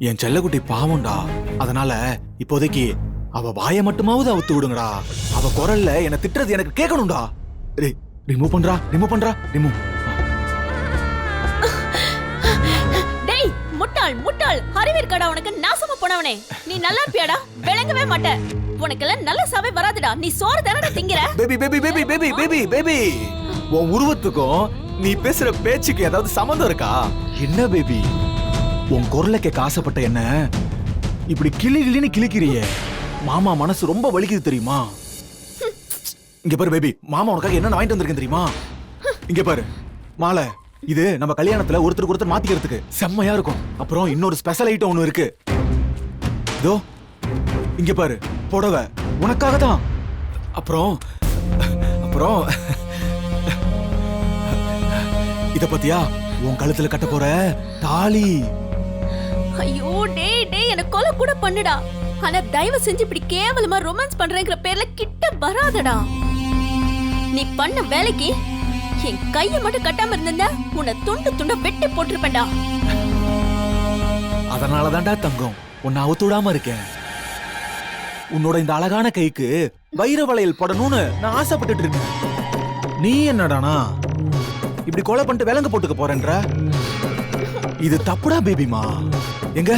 என் செல்லக்குட்டி பாவம்டா. அதனால இப்போதைக்கு அவ வாயை மட்டுமாவது அவுத்து விடுங்கடா. அவ குரல்ல என்ன திட்டுறது எனக்கு கேட்கணும்டா. ரிமூவ் பண்றா. ரிமூவ். டேய் முட்டாள் முட்டாள், அறிவிருக்கடா உனக்கு, நாசமா போனவனே. நீ நல்லா இருப்பியாடா? விளங்கவே மாட்ட. உனக்கெல்லாம் நல்ல சாவே வராதுடா. நீ சோறு தானடா திங்கிற. பேபி உன் உருவத்துக்கும் நீ பேசுற பேச்சுக்கு ஏதாவது சம்மந்தம் இருக்கா? என்ன பேபி, உன் குரலை கேட்க ஆசைப்பட்ட என்ன இப்படி கிளின்னு கிளிக்கிறியே? மாமா மனசு ரொம்ப வலிக்குது தெரியுமா? இங்க பாரு பேபி, மாமா உனக்காக என்ன வாங்கிட்டு வந்திருக்கேன் தெரியுமா? இங்க பாரு மாலை, இது நம்ம கல்யாணத்துல ஒருத்தருக்கு ஒருத்தர் மாத்திக்கிறதுக்கு செம்மையா இருக்கும். அப்புறம் இன்னொரு ஸ்பெஷல் ஐட்டம் ஒண்ணு இருக்கு. இதோ இங்க பாரு, புடவை உனக்காக தான். அப்புறம் இத பத்தியா, உன் கழுத்துல கட்ட போற தாலி. ஐயோ டேய் டேய், என்ன கொலை கூட பண்ணுடா. ஆனா தயவு செஞ்சு இப்படி கேவலமா ரொமான்ஸ் பண்றேங்கிற பேர்ல கிட்ட வராதடா. நீ பண்ண வேலைக்கு என் கைய மட்டும் கட்டாம இருந்திருந்தா உன்னை துண்டு துண்ட வெட்டி போட்டிருப்பேன்டா. அதனாலதான்டா தங்கம் உன்னை அவுத்து விடாம இருக்கேன். உன்னோட இந்த அழகான கைக்கு வைர வளையல் போடணும்னு நான் ஆசைப்பட்டுட்டு இருக்கேன். நீ என்னடானா இப்படி கொலை பண்ணிட்டு விலங்கு போட்டுக்க போறேன்ற? இது தப்புடா பேபிமா. எங்க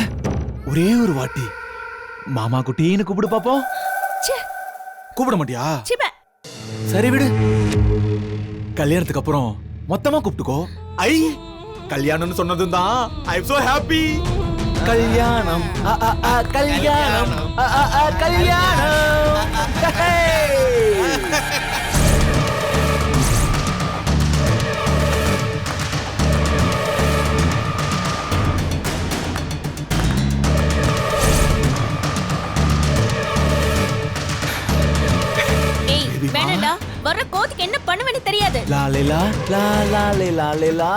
ஒரே ஒரு வாட்டி மாமா குட்டின்னு கூப்பிடு பாப்போம். கூப்பிட மாட்டியா? சரி விடு, கல்யாணத்துக்கு அப்புறம் மொத்தமா கூப்பிட்டுக்கோ. ஐ கல்யாணம்னு சொன்னதும் தான் ஐ அம் சோ ஹாப்பி. கல்யாணம் கல்யாணம் கல்யாணம். வேணாண்டா, வர்ற கோத்துக்கு என்ன பண்ணுவேன்னு தெரியாது. லாலேலா லாலேலா.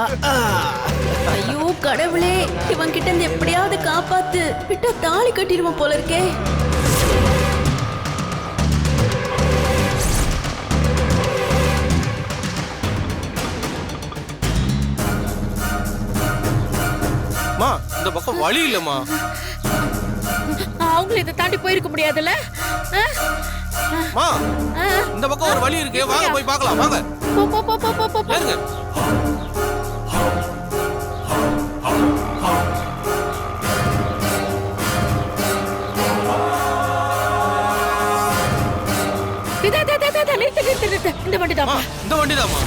ஐயோ கடவுளே, இவன் கிட்ட இருந்து எப்படியாவது காப்பாத்து. விட்டா தாலி கட்டிடுவான் போல இருக்கே. மா, இந்த பக்கம் வழி இல்லம்மா. அவங்களும் இதை தாண்டி போயிருக்க முடியாதுல்ல? மா, இந்த பக்கம் ஒரு வழி இருக்கு, வாங்க போய் பார்க்கலாம். வாங்க போ போ போ போ போ போ. ஏறுங்க. நிறுத்து. இந்த வண்டி தான். இந்த வண்டி தான்மா.